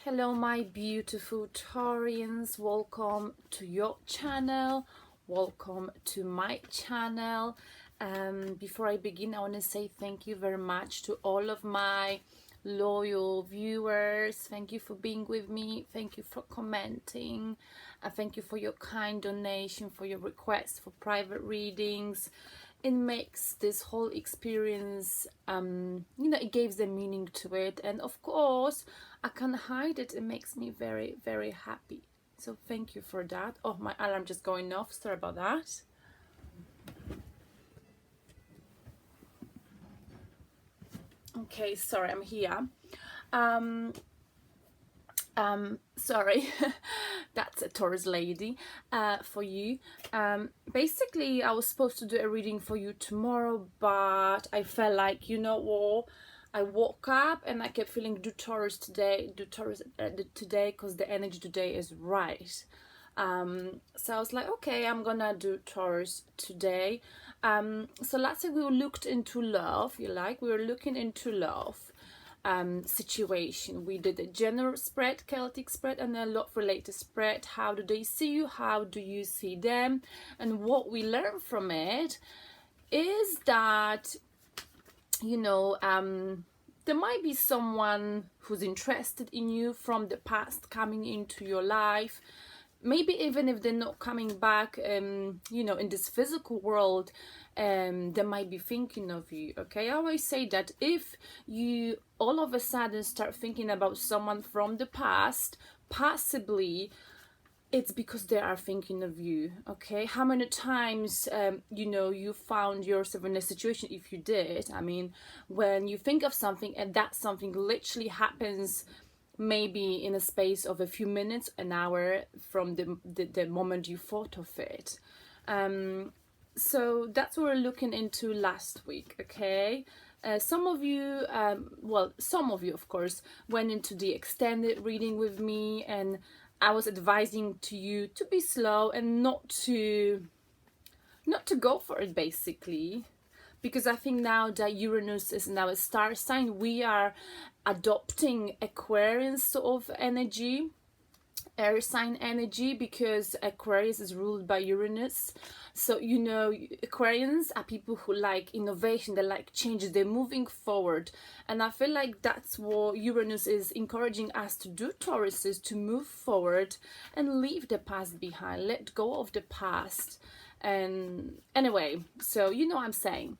Hello my beautiful Taurians, welcome to your channel, welcome to my channel. Before I begin, I want to say thank you very much to all of my loyal viewers. Thank you for being with me, thank you for commenting, thank you for your kind donation, for your requests for private readings. It makes this whole experience, it gives a meaning to it, and of course I can't hide it. It makes me very, very happy. So thank you for that. Oh, my alarm just going off. Sorry about that. Okay, sorry, I'm here. Sorry, that's a Taurus lady for you. Basically, I was supposed to do a reading for you tomorrow, but I felt like, you know what, I woke up and I kept feeling do Taurus today because the energy today is right. So I was like, okay, I'm gonna do Taurus today. So last week we looked into love. We were looking into love situation. We did a general spread, Celtic spread, and a love related spread. How do they see you? How do you see them? And what we learned from it is that, there might be someone who's interested in you from the past coming into your life. Maybe even if they're not coming back, in this physical world, they might be thinking of you. Okay, I always say that if you all of a sudden start thinking about someone from the past, possibly it's because they are thinking of you. Okay, how many times you found yourself in a situation, if you did, I mean, when you think of something and that something literally happens maybe in a space of a few minutes, an hour from the moment you thought of it. So that's what we're looking into last week. Okay, some of you of course went into the extended reading with me, and I was advising to you to be slow and not to go for it, basically, because I think now that Uranus is now a star sign, we are adopting Aquarius sort of energy, air sign energy, because Aquarius is ruled by Uranus. So Aquarians are people who like innovation, they like change, they're moving forward, and I feel like that's what Uranus is encouraging us to do, Taurus, is to move forward and leave the past behind, let go of the past. And anyway, so what I'm saying,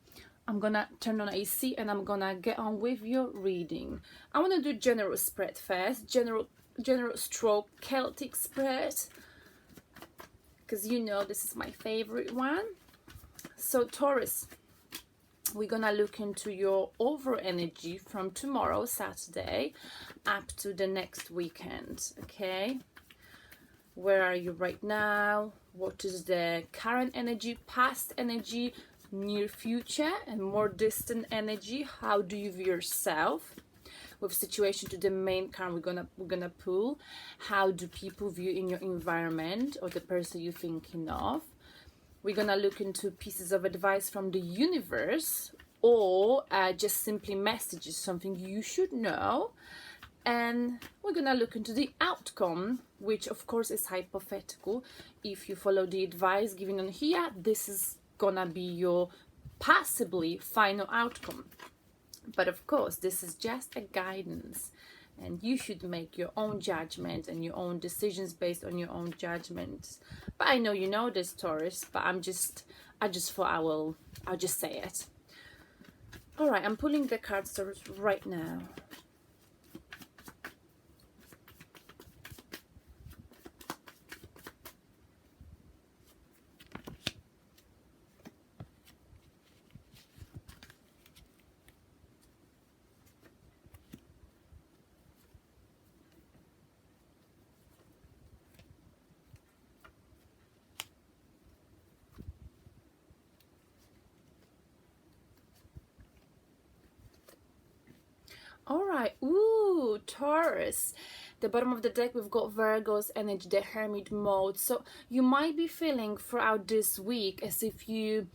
I'm gonna turn on AC and I'm gonna get on with your reading. I want to do general spread first, general stroke Celtic spread, because this is my favorite one. So Taurus, we're gonna look into your overall energy from tomorrow, Saturday, up to the next weekend. Okay, where are you right now? What is the current energy, past energy, near future, and more distant energy? How do you view yourself with situation to the main card we're gonna pull? How do people view in your environment or the person you're thinking of? We're gonna look into pieces of advice from the universe, or just simply messages, something you should know. And we're gonna look into the outcome, which of course is hypothetical. If you follow the advice given on here, this is gonna be your possibly final outcome. But of course, this is just a guidance, and you should make your own judgment and your own decisions based on your own judgments. But I know you know this, Taurus, but I just thought I'll just say it. All right, I'm pulling the cards, Taurus, right now. All right, ooh, Taurus. The bottom of the deck, we've got Virgo's energy, the hermit mode. So you might be feeling throughout this week as if you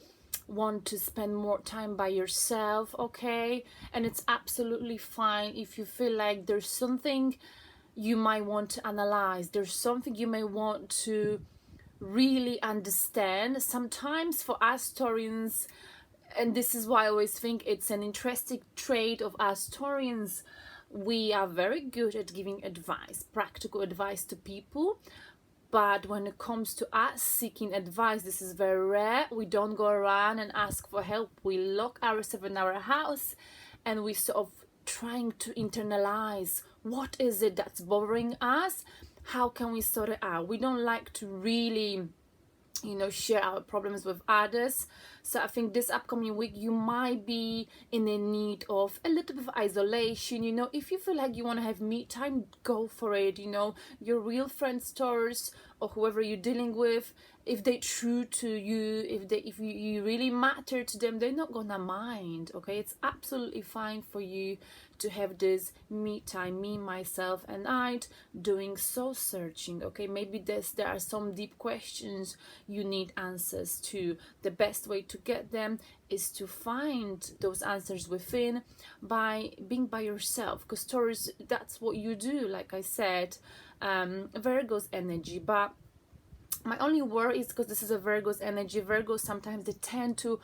want to spend more time by yourself, okay? And it's absolutely fine if you feel like there's something you might want to analyze. There's something you may want to really understand. Sometimes for us Taurians, and this is why I always think it's an interesting trait of us Taurians, we are very good at giving advice, practical advice to people. But when it comes to us seeking advice, this is very rare. We don't go around and ask for help. We lock ourselves in our house and we sort of trying to internalize what is it that's bothering us. How can we sort it out? We don't like to really, you know, share our problems with others. So I think this upcoming week you might be in the need of a little bit of isolation. You know, if you feel like you want to have me time, go for it. You know, your real friends, Taurus, or whoever you're dealing with, if they're true to you, if you really matter to them, they're not gonna mind. Okay, it's absolutely fine for you to have this me time, me, myself and I, doing soul searching. Okay, maybe there are some deep questions you need answers to. The best way to get them is to find those answers within by being by yourself, because Taurus, that's what you do. Like I said, Virgo's energy. But my only worry is because this is a Virgo's energy. Virgos sometimes they tend to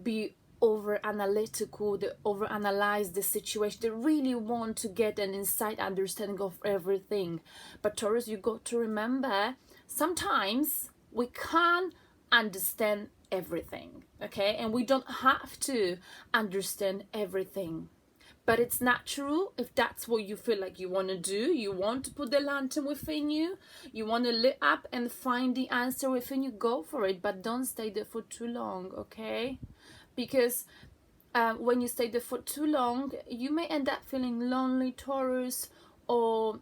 be over analytical, they over analyze the situation, they really want to get an inside understanding of everything. But Taurus, you got to remember, sometimes we can't understand everything, okay? And we don't have to understand everything, but it's natural. If that's what you feel like you want to do, you want to put the lantern within you, you want to lit up and find the answer within you, go for it. But don't stay there for too long, okay? Because when you stay there for too long, you may end up feeling lonely, Taurus, or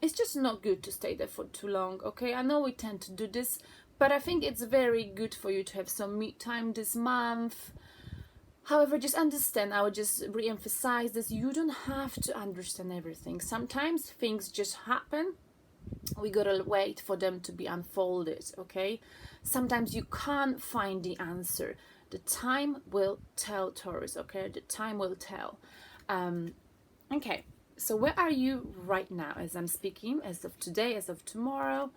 it's just not good to stay there for too long, okay? I know we tend to do this, but I think it's very good for you to have some me time this month. However, just understand, I would just re-emphasize this, you don't have to understand everything. Sometimes things just happen. We gotta wait for them to be unfolded, okay? Sometimes you can't find the answer. The time will tell, Taurus, okay? The time will tell. Okay, so where are you right now as I'm speaking, as of today, as of tomorrow?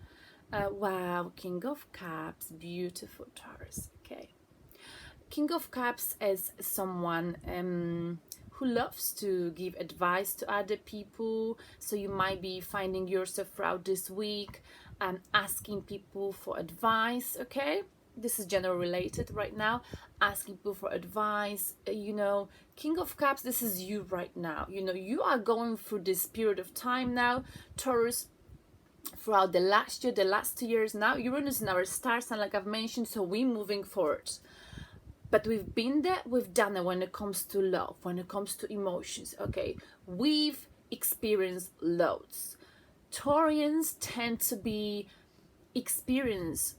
Wow, King of Cups, beautiful, Taurus, okay. King of Cups is someone who loves to give advice to other people. So you might be finding yourself throughout this week asking people for advice, okay? This is general related right now, asking people for advice. You know, King of Cups, this is you right now. You know, you are going through this period of time now, Taurus, throughout the last year, the last 2 years now. Uranus in our star sign, like I've mentioned, so we're moving forward. But we've been there, we've done it when it comes to love, when it comes to emotions, okay? We've experienced loads. Taurians tend to be experienced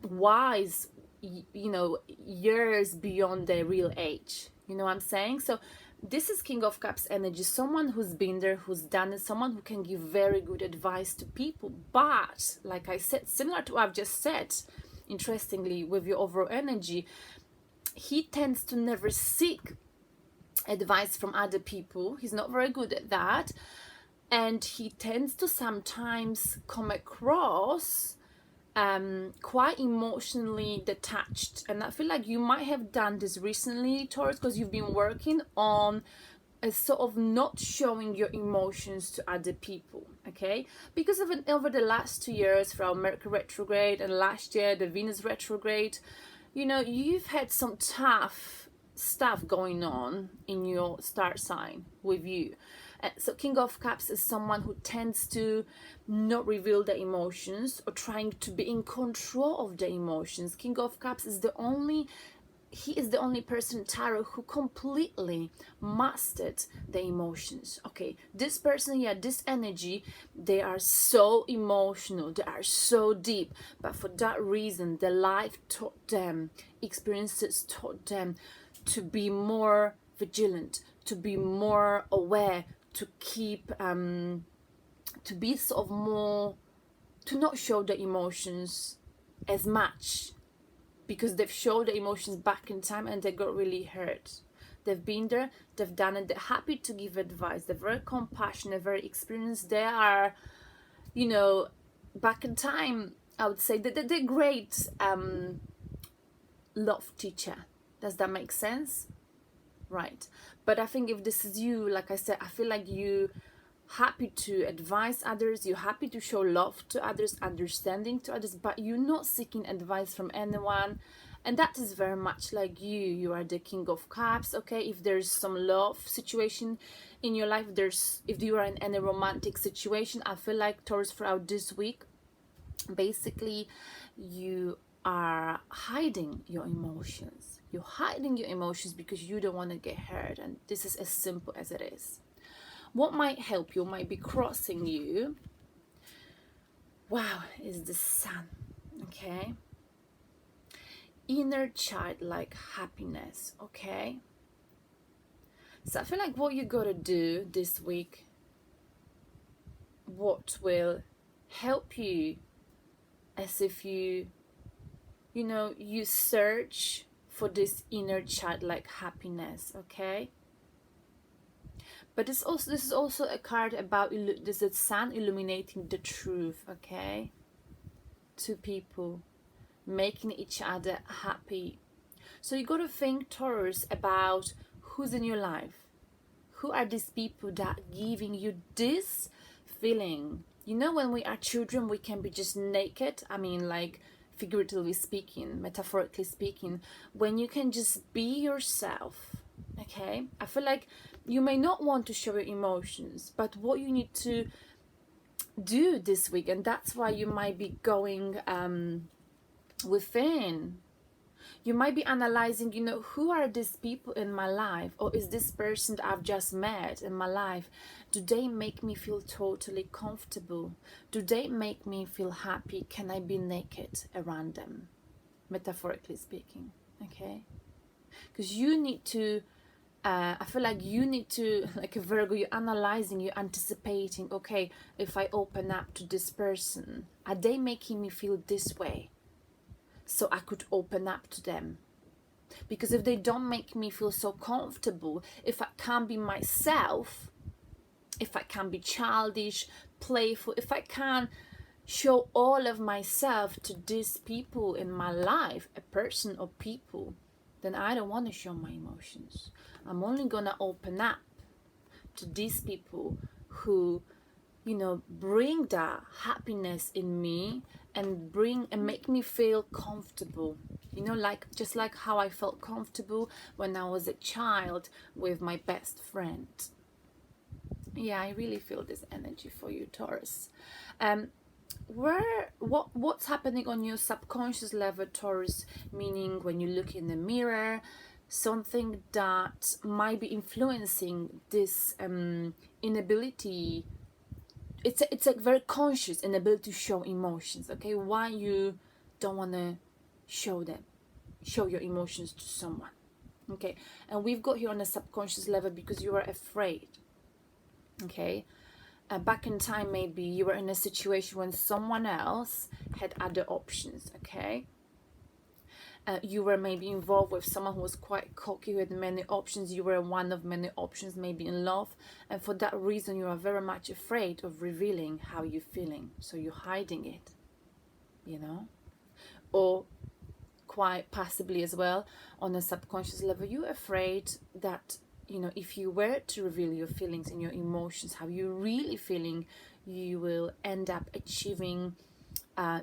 wise, you know, years beyond their real age. You know what I'm saying? So this is King of Cups energy, someone who's been there, who's done it, someone who can give very good advice to people. But like I said, similar to what I've just said, interestingly, with your overall energy, he tends to never seek advice from other people. He's not very good at that. And he tends to sometimes come across quite emotionally detached. And I feel like you might have done this recently, Taurus, because you've been working on a sort of not showing your emotions to other people, okay? Because of it, over the last 2 years, from Mercury retrograde and last year, the Venus retrograde, you know, you've had some tough stuff going on in your star sign with you. So King of Cups is someone who tends to not reveal their emotions or trying to be in control of the emotions. King of Cups is the only person, tarot, who completely mastered the emotions. Okay, this person, yeah, this energy, they are so emotional, they are so deep, but for that reason, the life taught them, experiences taught them to be more vigilant, to be more aware, to keep, to be sort of more, to not show the emotions as much, because they've showed the emotions back in time and they got really hurt. They've been there, they've done it, they're happy to give advice, they're very compassionate, very experienced. They are, you know, back in time, I would say that they're great love teacher. Does that make sense? Right. But I think if this is you, like I said, I feel like you happy to advise others, you're happy to show love to others, understanding to others, but you're not seeking advice from anyone. And that is very much like you are the King of Cups. Okay, if there's some love situation in your life, if you are in any romantic situation, I feel like, Taurus, throughout this week, basically you are hiding your emotions. You're hiding your emotions because you don't want to get hurt, and this is as simple as it is. What might help you, might be crossing you, wow, is the Sun. Okay, inner childlike happiness. Okay, so I feel like what you gotta do this week, what will help you, as if you know, you search for this inner childlike happiness. Okay, but this is also a card about this is Sun illuminating the truth. Okay, to people, making each other happy. So you got to think, Taurus, about who's in your life. Who are these people that giving you this feeling? You know, when we are children, we can be just naked. I mean, like, figuratively speaking, metaphorically speaking, when you can just be yourself. Okay, I feel like you may not want to show your emotions, but what you need to do this week, and that's why you might be going within. You might be analyzing, you know, who are these people in my life, or is this person that I've just met in my life, do they make me feel totally comfortable? Do they make me feel happy? Can I be naked around them, metaphorically speaking? Okay, because you need to I feel like you need to, like a Virgo, you're analyzing, you're anticipating, okay, if I open up to this person, are they making me feel this way? So I could open up to them. Because if they don't make me feel so comfortable, if I can't be myself, if I can't be childish, playful, if I can't show all of myself to these people in my life, a person or people, then I don't want to show my emotions. I'm only gonna open up to these people who, you know, bring that happiness in me and make me feel comfortable. You know, like just like how I felt comfortable when I was a child with my best friend. Yeah, I really feel this energy for you, Taurus. What's happening on your subconscious level, Taurus, meaning when you look in the mirror, something that might be influencing this inability. It's a very conscious inability to show emotions. Okay, why you don't want to show your emotions to someone. Okay, and we've got here on a subconscious level because you are afraid. Okay, back in time, maybe you were in a situation when someone else had other options. Okay, you were maybe involved with someone who was quite cocky, who had many options. You were one of many options, maybe in love, and for that reason you are very much afraid of revealing how you're feeling, so you're hiding it, you know. Or quite possibly as well, on a subconscious level, you're afraid that, you know, if you were to reveal your feelings and your emotions, how you're really feeling, you will end up achieving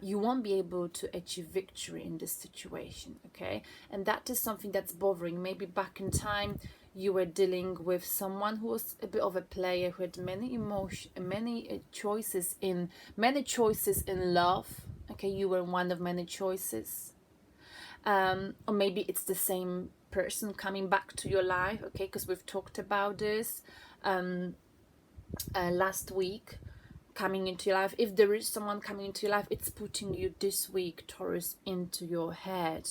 you won't be able to achieve victory in this situation. Okay, and that is something that's bothering. Maybe back in time you were dealing with someone who was a bit of a player, who had many choices in love. Okay, you were one of many choices, or maybe it's the same person coming back to your life. Okay, because we've talked about this last week, coming into your life. If there is someone coming into your life, it's putting you this week, Taurus, into your head,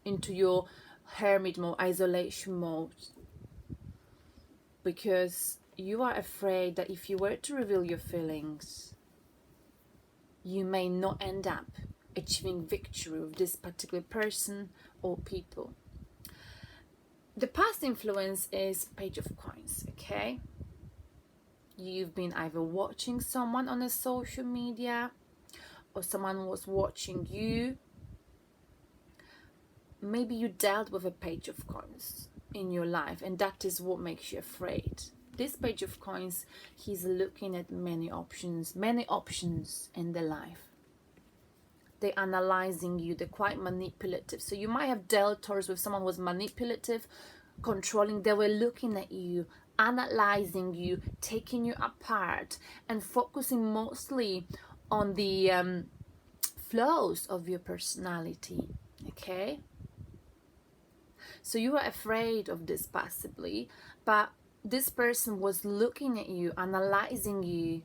into your hermit mode, isolation mode, because you are afraid that if you were to reveal your feelings, you may not end up achieving victory with this particular person or people. The past influence is Page of Coins, okay? You've been either watching someone on a social media or someone was watching you. Maybe you dealt with a Page of Coins in your life, and that is what makes you afraid. This Page of Coins, he's looking at many options in their life. They're analyzing you, they're quite manipulative. So you might have dealt, Taurus, with someone who was manipulative, controlling. They were looking at you, analyzing you, taking you apart, and focusing mostly on the flaws of your personality, okay? So you are afraid of this possibly, but this person was looking at you, analyzing you.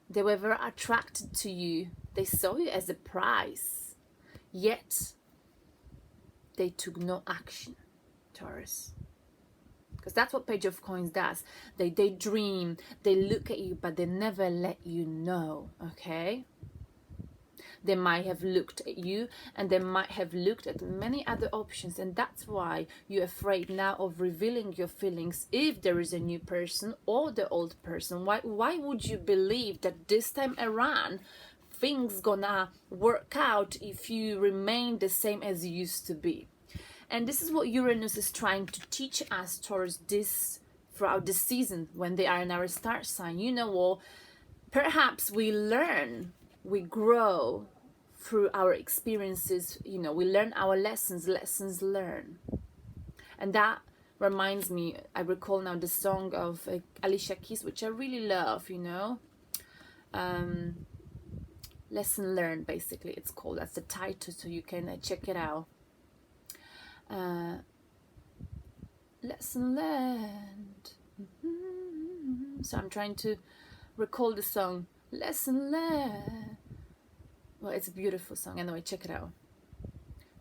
They were very attracted to you. They saw you as a prize, yet they took no action, Taurus. Because that's what Page of Coins does. They dream, they look at you, but they never let you know, okay? They might have looked at you, and they might have looked at many other options, and that's why you're afraid now of revealing your feelings if there is a new person or the old person. Why would you believe that this time around things gonna work out if you remain the same as you used to be? And this is what Uranus is trying to teach us, Taurus, throughout this season when they are in our star sign. You know what? Perhaps we learn, we grow through our experiences. You know, we learn our lessons learned. And that reminds me, I recall now the song of Alicia Keys, which I really love, you know. Lesson Learned, basically, it's called. That's the title, so you can check it out. Lesson learned. So I'm trying to recall the song. Lesson learned. Well, it's a beautiful song. Anyway, check it out.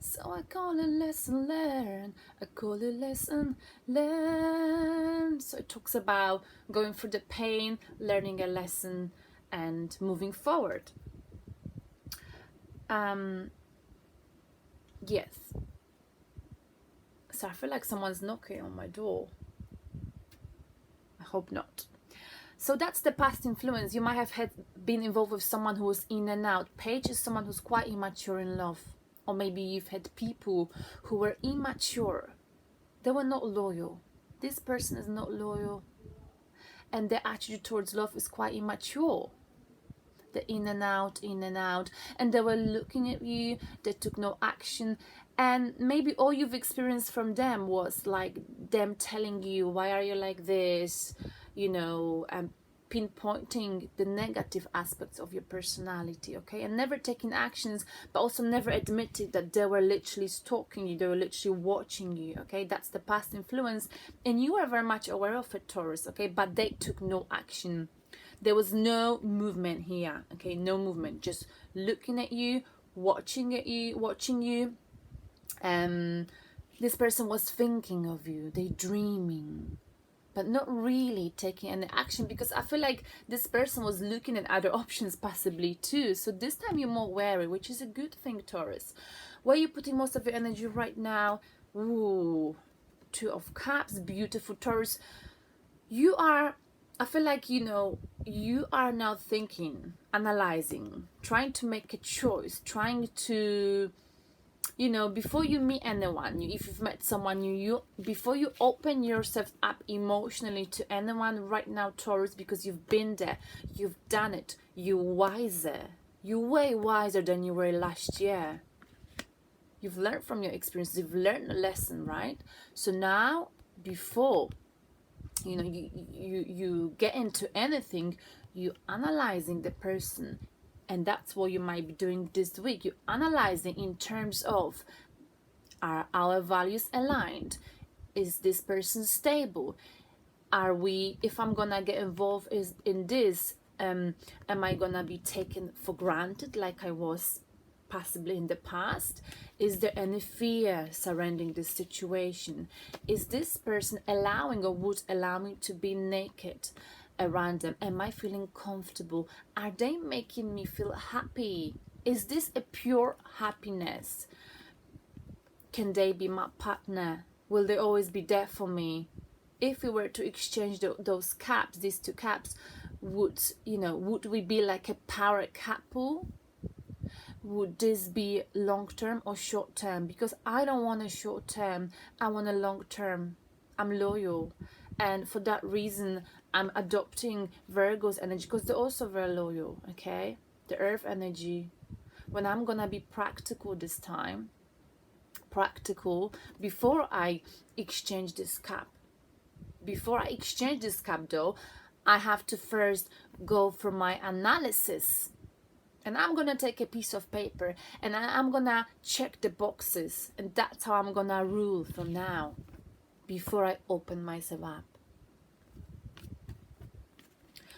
So I call it lesson learned. I call it lesson learned. So it talks about going through the pain, learning a lesson, and moving forward. Yes. So I feel like someone's knocking on my door. I hope not. So that's the past influence. You might have been involved with someone who was in and out. Page is someone who's quite immature in love. Or maybe you've had people who were immature. They were not loyal. This person is not loyal. And their attitude towards love is quite immature. They're in and out. And they were looking at you. They took no action. And maybe all you've experienced from them was like them telling you, why are you like this? You know, pinpointing the negative aspects of your personality, okay? And never taking actions, but also never admitting that they were literally stalking you, they were literally watching you, okay? That's the past influence. And you are very much aware of it, Taurus, okay? But they took no action. There was no movement here, okay? No movement, just looking at you, watching you. This person was thinking of you, they dreaming, but not really taking any action, because I feel like this person was looking at other options possibly too. So this time you're more wary, which is a good thing, Taurus. Where are you putting most of your energy right now? Ooh, Two of Cups, beautiful, Taurus. You are, I feel like, you know, you are now thinking, analyzing, trying to make a choice, trying to, you know, before you meet anyone, if you've met someone new, before you open yourself up emotionally to anyone right now, Taurus, because you've been there, you've done it, you're wiser, you're way wiser than you were last year. You've learned from your experiences, you've learned a lesson, right? So now, before, you know, you get into anything, you're analyzing the person. And that's what you might be doing this week. You're analyzing in terms of, are our values aligned? Is this person stable? Are we, if I'm gonna get involved in this, am I gonna be taken for granted like I was possibly in the past? Is there any fear surrounding this situation? Is this person allowing, or would allow me to be naked around them? Am I feeling comfortable? Are they making me feel happy? Is this a pure happiness? Can they be my partner? Will they always be there for me? If we were to exchange those caps, these two caps, would we be like a power couple? Would this be long term or short term? Because I don't want a short term, I want a long term. I'm loyal, and for that reason I'm adopting Virgo's energy, because they're also very loyal. Okay, the earth energy. When I'm gonna be practical this time, practical, before I exchange this cap. Before I exchange this cap though, I have to first go for my analysis. And I'm gonna take a piece of paper and I'm gonna check the boxes, and that's how I'm gonna rule from now, before I open myself up.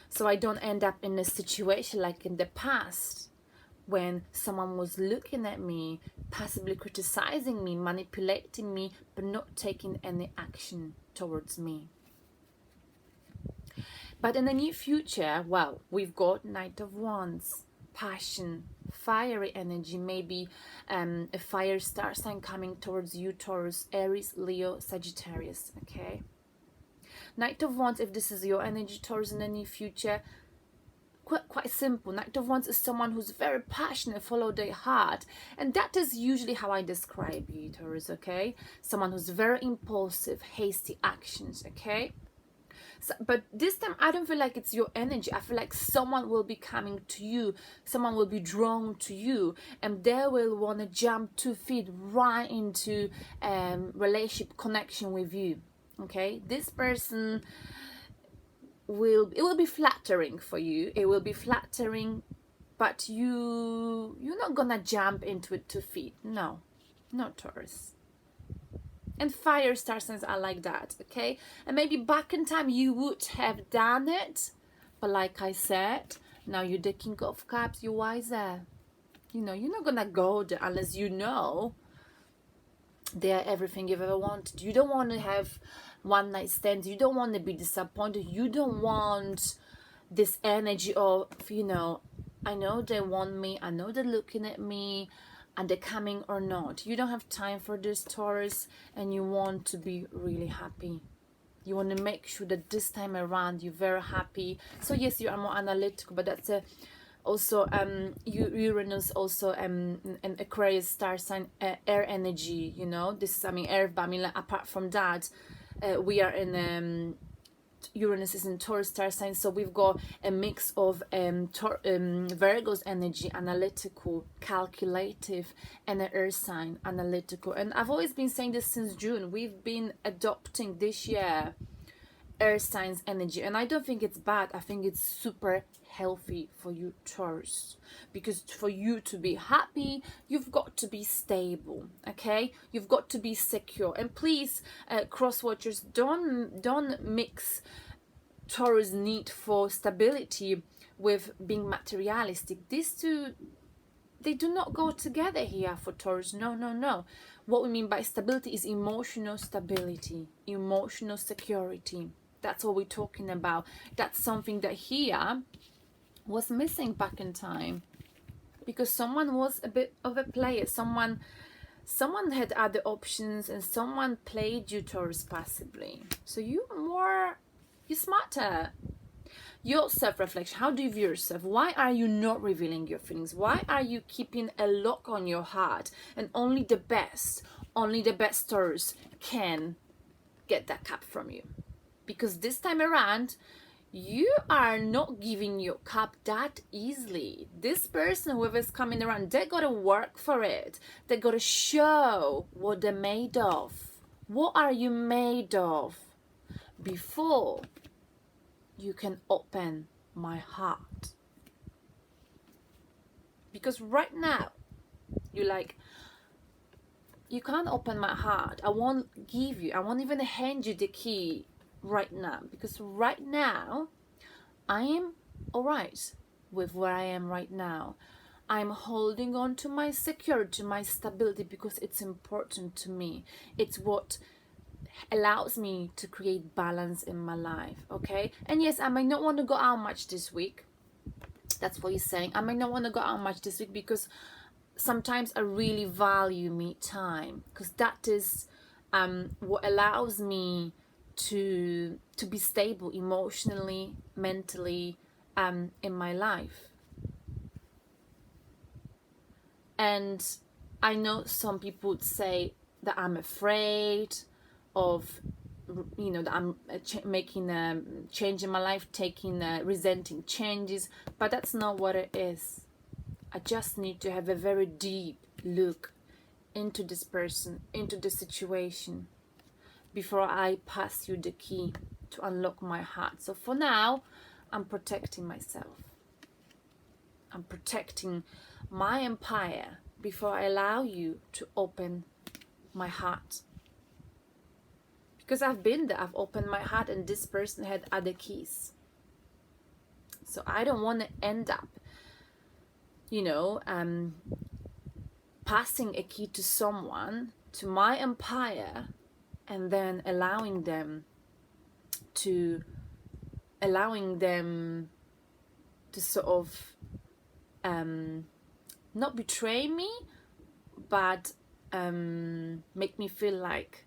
So I don't end up in a situation like in the past, when someone was looking at me, passively criticizing me, manipulating me, but not taking any action towards me. But in the near future, well, we've got Knight of Wands, passion, fiery energy, maybe a fire star sign coming towards you, Taurus, Aries, Leo, Sagittarius, okay? Knight of Wands, if this is your energy, Taurus, in the near future, quite simple. Knight of Wands is someone who's very passionate, follow their heart, and that is usually how I describe you, Taurus, okay? Someone who's very impulsive, hasty actions, okay? So, but this time I don't feel like it's your energy. I feel like someone will be coming to you, someone will be drawn to you, and they will want to jump 2 feet right into relationship connection with you, okay? This person it will be flattering for you, it will be flattering, but you're not gonna jump into it 2 feet. No, Taurus. And fire star signs are like that, okay? And maybe back in time you would have done it, but like I said, now you're the King of Cups, you're wiser. You're not gonna go there unless you know they are everything you've ever wanted. You don't want to have one night stands, you don't want to be disappointed, you don't want this energy of, I know they want me, I know they're looking at me, and they're coming or not. You don't have time for this, Taurus, and you want to be really happy. You want to make sure that this time around you're very happy. So yes, you are more analytical, but that's also Uranus, also an Aquarius star sign, air energy. This is Earth, but apart from that, we are in Uranus is in Taurus star sign, so we've got a mix of Virgo's energy, analytical, calculative, and an earth sign, analytical. And I've always been saying this since June. We've been adopting this year earth signs energy, and I don't think it's bad. I think it's super healthy for you, Taurus, because for you to be happy, you've got to be stable, okay? You've got to be secure. And please, cross watchers, don't mix Taurus' need for stability with being materialistic. These two, they do not go together here for Taurus. No. What we mean by stability is emotional stability, emotional security. That's what we're talking about. That's something that here was missing back in time, because someone was a bit of a player. Someone had other options, and someone played you, Taurus, passively. So you're smarter. Your self-reflection, how do you view yourself? Why are you not revealing your feelings? Why are you keeping a lock on your heart? And only the best Taurus can get that cup from you. Because this time around, you are not giving your cup that easily. This person, whoever's coming around, they gotta work for it. They gotta show what they're made of. What are you made of before you can open my heart? Because right now, you're like, you can't open my heart. I won't even hand you the key right now, because right now I am all right with where I am right now. I'm holding on to my security, my stability, because it's important to me. It's what allows me to create balance in my life, okay? And yes, I might not want to go out much this week. That's what he's saying. I might not want to go out much this week because sometimes I really value me time, because that is what allows me to be stable emotionally, mentally, in my life. And I know some people would say that I'm afraid of, that I'm making a change in my life, resenting changes, but that's not what it is. I just need to have a very deep look into this person, into the situation, before I pass you the key to unlock my heart. So for now, I'm protecting myself. I'm protecting my empire before I allow you to open my heart. Because I've been there, I've opened my heart, and this person had other keys. So I don't want to end up, passing a key to someone, to my empire, and then allowing them to sort of not betray me, but make me feel like,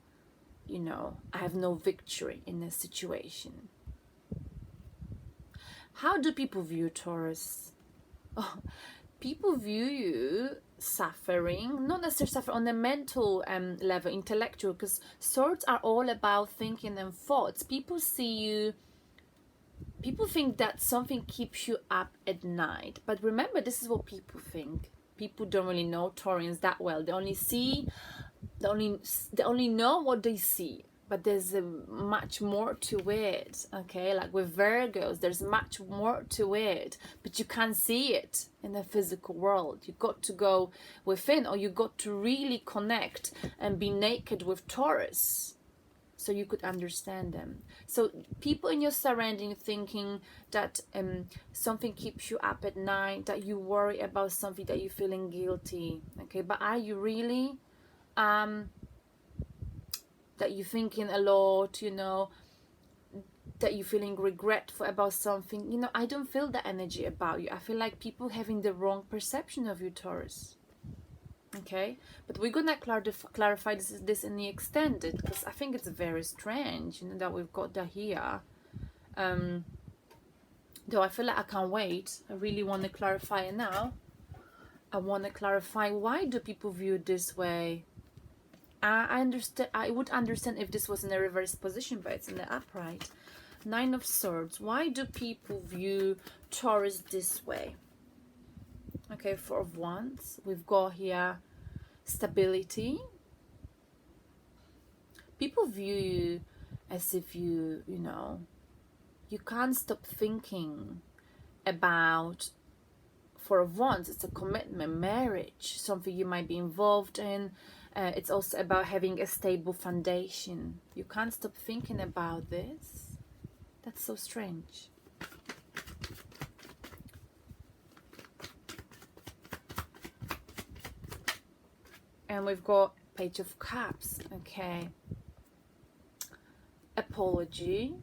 I have no victory in a situation. How do people view Taurus? Oh, people view you suffering, not necessarily suffering on a mental level, intellectual, because swords are all about thinking and thoughts. People think that something keeps you up at night, but remember, this is what people think. People don't really know Taurians that well. They only know what they see, but there's much more to it. Okay, like with Virgos, there's much more to it, but you can't see it in the physical world. You got to go within, or you got to really connect and be naked with Taurus, so you could understand them. So people in your surrounding thinking that something keeps you up at night, that you worry about something, that you're feeling guilty. Okay, but are you really? That you're thinking a lot, that you're feeling regretful about something. I don't feel that energy about you. I feel like people having the wrong perception of you, Taurus. Okay, but we're gonna clarify this in the extended, because I think it's very strange, that we've got that here. Though I feel like I can't wait. I really want to clarify it now. I want to clarify, why do people view it this way? I understand. I would understand if this was in a reverse position, but it's in the upright. 9 of Swords. Why do people view Taurus this way? Okay, 4 of Wands. We've got here stability. People view you as if you can't stop thinking about. 4 of Wands, it's a commitment, marriage, something you might be involved in. It's also about having a stable foundation. You can't stop thinking about this. That's so strange. And we've got Page of Cups. Okay. Apology.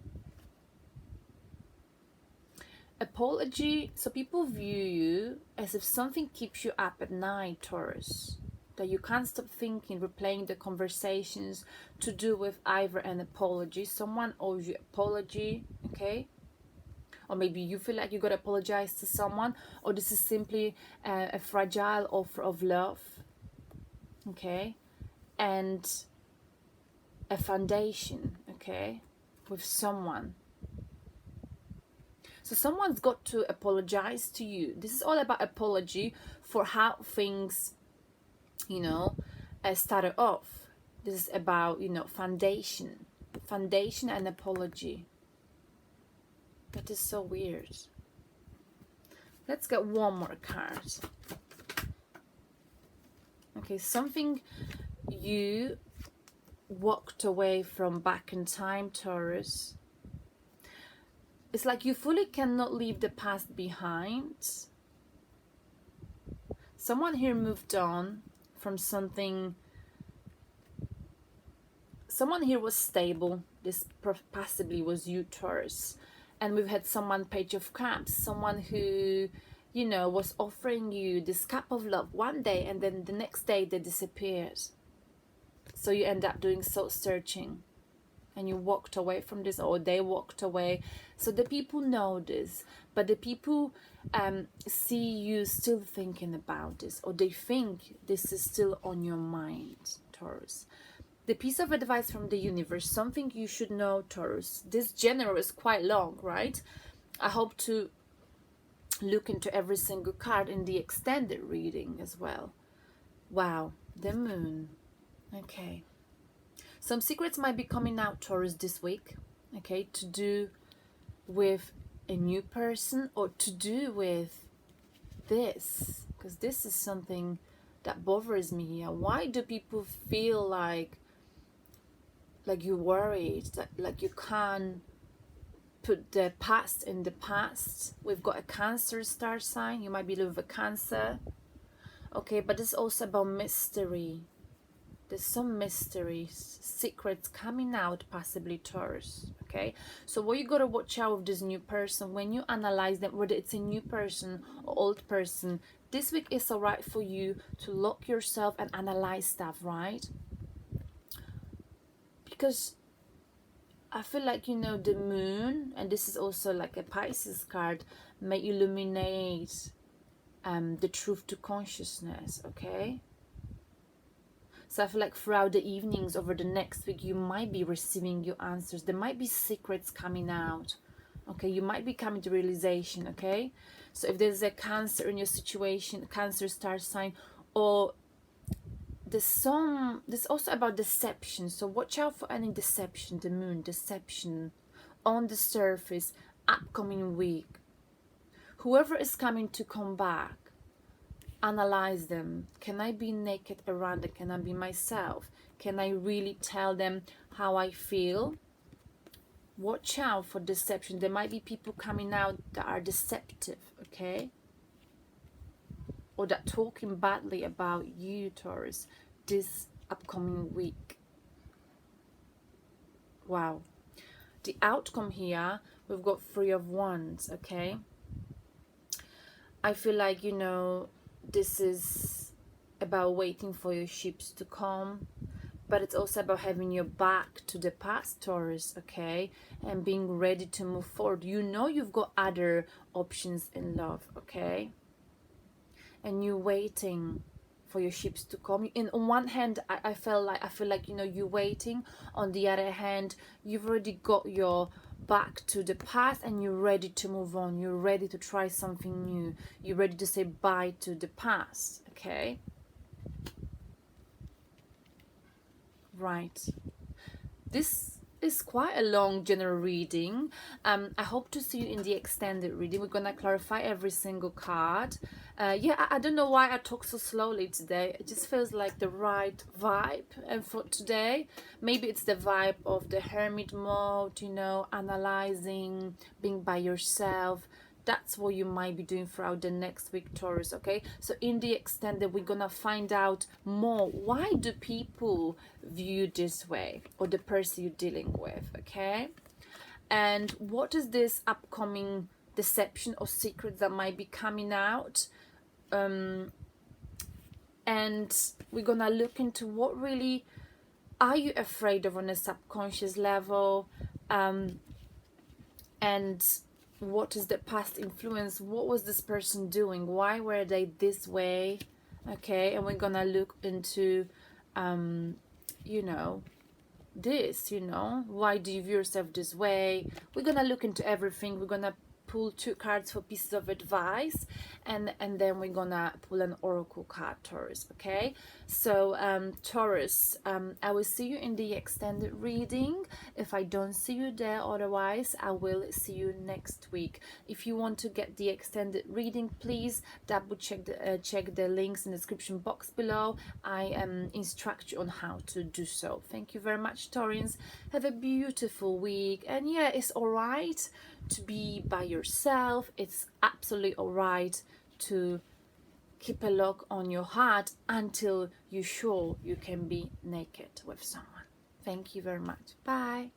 Apology. So people view you as if something keeps you up at night, Taurus. That you can't stop thinking, replaying the conversations to do with either an apology. Someone owes you apology, okay? Or maybe you feel like you got to apologize to someone, or this is simply a fragile offer of love, okay? And a foundation, okay, with someone. So someone's got to apologize to you. This is all about apology for how things started off. This is about, foundation and apology. That is so weird. Let's get one more card. Okay, something you walked away from back in time, Taurus. It's like you fully cannot leave the past behind. Someone here moved on from something. Someone here was stable. This possibly was you, Taurus. And we've had someone, Page of Cups, someone who, was offering you this cup of love one day, and then the next day they disappeared. So you end up doing soul searching, and you walked away from this, or they walked away. So the people know this, but the people see you still thinking about this, or they think this is still on your mind, Taurus. The piece of advice from the universe, something you should know, Taurus. This general is quite long, right? I hope to look into every single card in the extended reading as well. Wow, the moon. Okay. Some secrets might be coming out, Taurus, this week. Okay, to do with a new person, or to do with this, because this is something that bothers me here. Why do people feel like you're worried, like you can't put the past in the past? We've got a Cancer star sign. You might be living with a Cancer. Okay, but it's also about mystery. There's some mysteries, secrets coming out, possibly, Taurus. Okay, so what you gotta watch out with this new person when you analyze them, whether it's a new person or old person. This week is alright for you to lock yourself and analyze stuff, right? Because I feel like, you know, the moon, and this is also like a Pisces card, may illuminate the truth to consciousness. Okay, so I feel like throughout the evenings over the next week, you might be receiving your answers. There might be secrets coming out. Okay, you might be coming to realization. Okay, so if there's a Cancer in your situation, Cancer star sign, or there's also about deception. So watch out for any deception. The moon, deception on the surface, upcoming week. Whoever is coming to come back, analyze them. Can I be naked around it? Can I be myself? Can I really tell them how I feel? Watch out for deception. There might be people coming out that are deceptive, okay? Or that talking badly about you, Taurus, this upcoming week. Wow. The outcome here, we've got Three of Wands, okay? I feel like, you know, this is about waiting for your ships to come, but it's also about having your back to the past, Taurus, okay? And being ready to move forward. You know you've got other options in love, okay? And you're waiting for your ships to come. On one hand, I feel like, you know, you're waiting. On the other hand, you've already got your back to the past and you're ready to move on. You're ready to try something new. You're ready to say bye to the past, okay? Right. This is quite a long general reading. I hope to see you in the extended reading. We're gonna clarify every single card. Yeah, I don't know why I talk so slowly today. It just feels like the right vibe. And for today, maybe it's the vibe of the hermit mode, you know, analyzing, being by yourself. That's what you might be doing throughout the next week, Taurus, okay? So in the extended, we're gonna find out more. Why do people view this way, or the person you're dealing with, okay? And what is this upcoming deception or secrets that might be coming out? And we're gonna look into what really are you afraid of on a subconscious level, and what is the past influence? What was this person doing? Why were they this way? Okay, and we're gonna look into you know, this, you know, why do you view yourself this way? We're gonna look into everything. We're gonna pull 2 cards for pieces of advice, and then we're gonna pull an oracle card, Taurus, okay? So Taurus, I will see you in the extended reading. If I don't see you there, otherwise I will see you next week. If you want to get the extended reading, please double check the links in the description box below. I instruct you on how to do so. Thank you very much, Taurans. Have a beautiful week, and yeah, it's all right to be by yourself. It's absolutely all right to keep a lock on your heart until you're sure you can be naked with someone. Thank you very much. Bye.